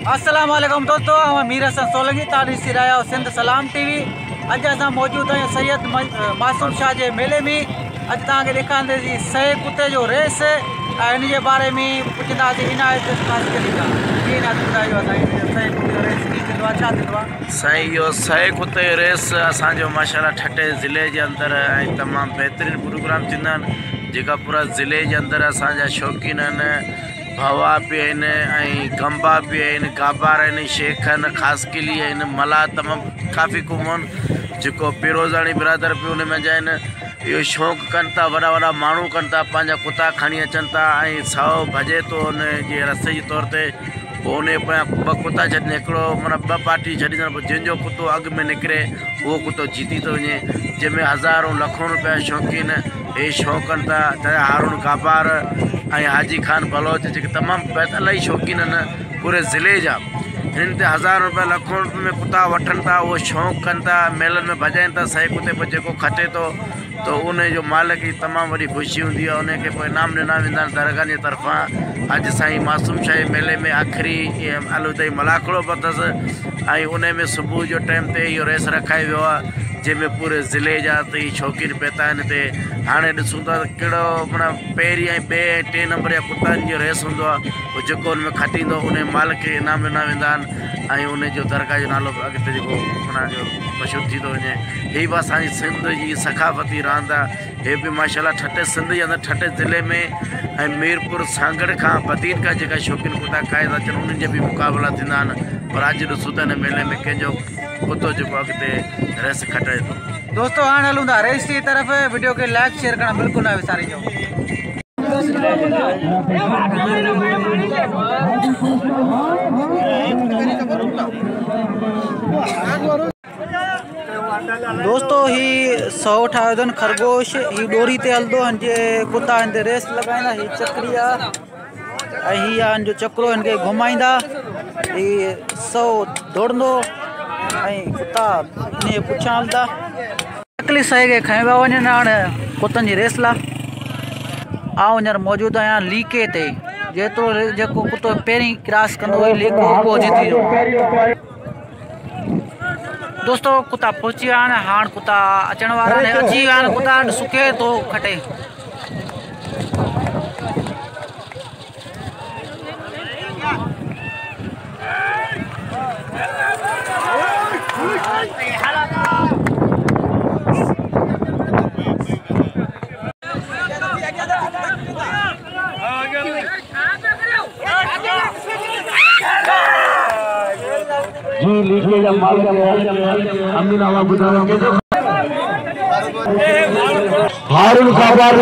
अस्सलाम वालेकुम दोस्तों, हम मीर हसन सोलंकी ताड़ी सिराया सिंध सलाम टीवी। अज अस मौजूद आहियूं सैयद मासूम शाह के मेले में। अज तक ॾेखारींदासीं सहे कुत्ते जो रेस ऐं इन जे बारे में पुछंदासीं इनायत ख़ासकरी खां। कीअं इनायत ॿुधायो असांखे सहे कुत्ते जो रेस कीअं थींदो आहे, छा थींदो आहे? साईं इहो सहे कुत्ते जो रेस असांजो माशाल्लाह ठठे ज़िले जे अंदरि ऐं तमामु बहितरीनु प्रोग्राम थींदा आहिनि, जेका पूरा ज़िले जे अंदरि असांजा शौक़ीन आहिनि। भवा बि आहिनि ऐं गंबा बि आहिनि, गाबार आहिनि, शेख आहिनि, ख़ासकिली आहिनि, मला तमामु काफ़ी क़ौम आहिनि जेको पिरोज़ाणी बिरादर बि उन में जा आहिनि। इहो शौक़ु कनि था, वॾा वॾा माण्हू कनि था, पंहिंजा कुता खणी अचनि था ऐं साओ भॼे थो उन जे रस्ते जे तौर ते। पोइ उन पोयां ॿ कुता छॾनि, हिकिड़ो माना ॿ पार्टी छॾींदा, पोइ जंहिंजो कुतो अॻु में निकिरे उहो कुतो जीती थो वञे, जंहिंमें हज़ारों लखों रुपया शौक़ीन इहे शौक़ु कनि था। हारून गाबार ऐं हाजी खान बलोच जेके तमामु इलाही शौक़ीन आहिनि पूरे ज़िले जा, हिन ते हज़ार रुपया लखों रुपये में कुता वठनि था, उहो शौक़ु कनि था, मेलनि में भॼाइनि था। सही कुते पोइ जेको खटे थो तो उन जो मालिक जी तमामु वॾी ख़ुशी हूंदी आहे, उनखे पोइ इनाम ॾिना वेंदा आहिनि दरगाह जे तरफ़ां। अॼु साईं मासूम शाही मेले में आख़िरी अलूदई मलाखड़ो बि अथसि ऐं उन में सुबुह जो टाइम ते इहो रेस रखायो वियो आहे, जंहिंमें पूरे ज़िले जा त शौक़ीन पहुता आहिनि हिते। हाणे ॾिसूं था त कहिड़ो माना पहिरीं ऐं ॿिए ऐं टे नंबर जा कुतनि जो रेस हूंदो आहे, पोइ जेको हुन में खटींदो उन मालिक खे इनाम ॾिना वेंदा आहिनि ऐं उनजो दरगाह जो नालो अॻिते जेको माना जो मशहूरु थी थो वञे। हीअ बि असांजी सिंध जी सखाफ़ती रांदि आहे। हे बि माशाल्लाह ठठे सिंध जे अंदरि ठठे ज़िले में ऐं मीरपुर सांगड़ खां बदीन खां जेका शौक़ीन कुता खाए था अचनि, उन्हनि जा बि मुक़ाबला थींदा आहिनि। पर अॼु ॾिसूं था हिन मेले में कंहिंजो कुतो जेको अॻिते रेस खटाए थो। दोस्तों हाणे हलूं था रेस की तरफ़। वीडियो के लाइक शेयर करना बिल्कुल ना विसारिजो। दोस्तों ही 100 ठाहियो अथनि खरगोश, ही डोरी ते हलंदो, हिनजे कुता हिन ते रेस लॻाईंदा। ही चकरी आहे ऐं हीअ आहे हिनजो चक्रो, हिनखे घुमाईंदा, ही 100 दौड़ंदो ऐं कुता इन जे पुठियां हलंदा। नकली सहे खे खंयो पिया वञनि हाणे कुतनि जी रेस लाइ। आउं हींअर मौजूदु आहियां लीके ते। जेतिरो जेको कुतो पहिरीं क्रॉस कंदो लीको उहो जीती वियो। दोस्तों कुता पहुची विया आहिनि, हाणे कुता अचण वारा आहिनि, अची विया आहिनि कुता सुके थो खटे। जी लीजिए जब मालिक अमीन आवा बुझावा के जो हारून काबार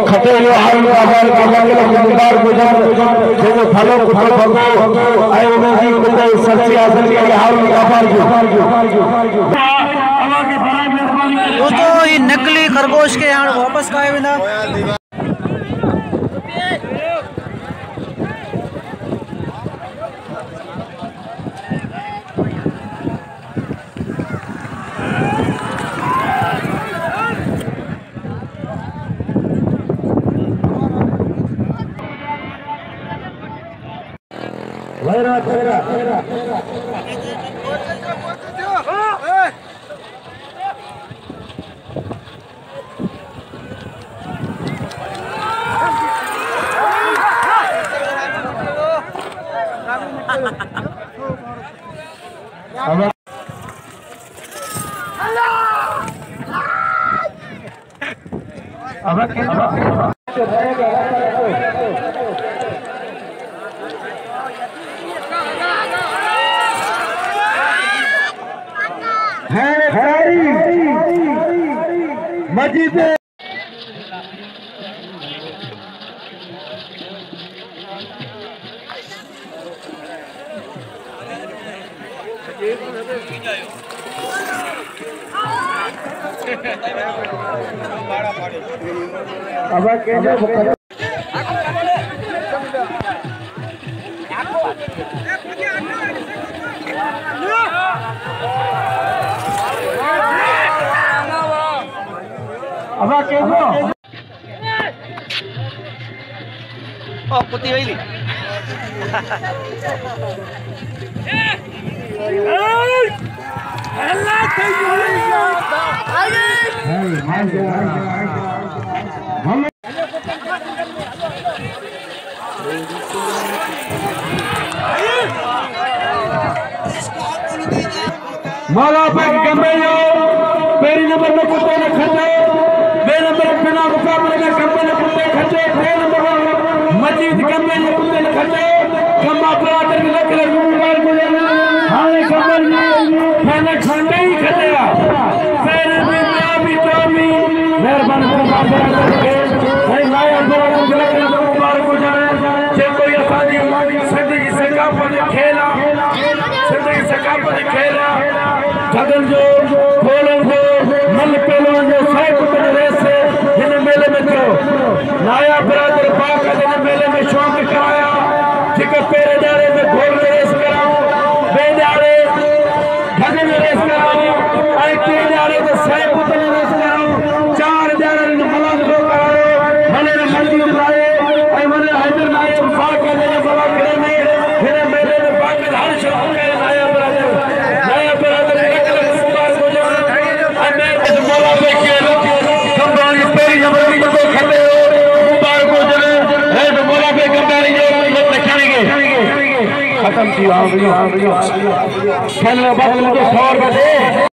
खटे हुए हारून काबार के जिम्मेदार गुजर जो फलो कुतो भगो आए उन्हें जी कुते सच्ची हासिल के हारून काबार जो। दोस्तों ये नकली खरगोश के यहाँ वापस खाए वेंदा। मजीद अब के अब के कुत्ती वही मौला पैक कमे जो पहली नंबर में कुत्ते ने खचे, बे नंबर बिना मुकाबले में कमे ने कुत्ते खचे, बे नंबर मजीद कमे ने कुत्ते ने खचे, कम्मा बरादर के लख लख मुबारक हो जाए। हाले कमल मैंने खंडे ही खचया, पहले भी तो भी मेहरबान बरादर के भाई लाया बरादर के लख लख मुबारक हो जाए। जे कोई असाजी जिंदगी से कापन खेला, जिंदगी से कापन खेला जगन जो खोलन जो मल पेलों जो साइब कुतन रेस इन मेले में थियो नाया बरादर पाक इन मेले में शौक कराया जेका पेरे दाड़े में घोल रेस कराओ, बे दाड़े जगन रेस कराओ, आई टे दाड़े में साइब कुतन रेस कराओ, चार दाड़े इन मलाक रो कराओ, मले ने मंदिर लाए आई मले हैदर नायब पाक इन बाबा करे में इन मेले में पाक हर शौक करे नाया बरादर खत्म की खेलने बाद 100 रुपए दे।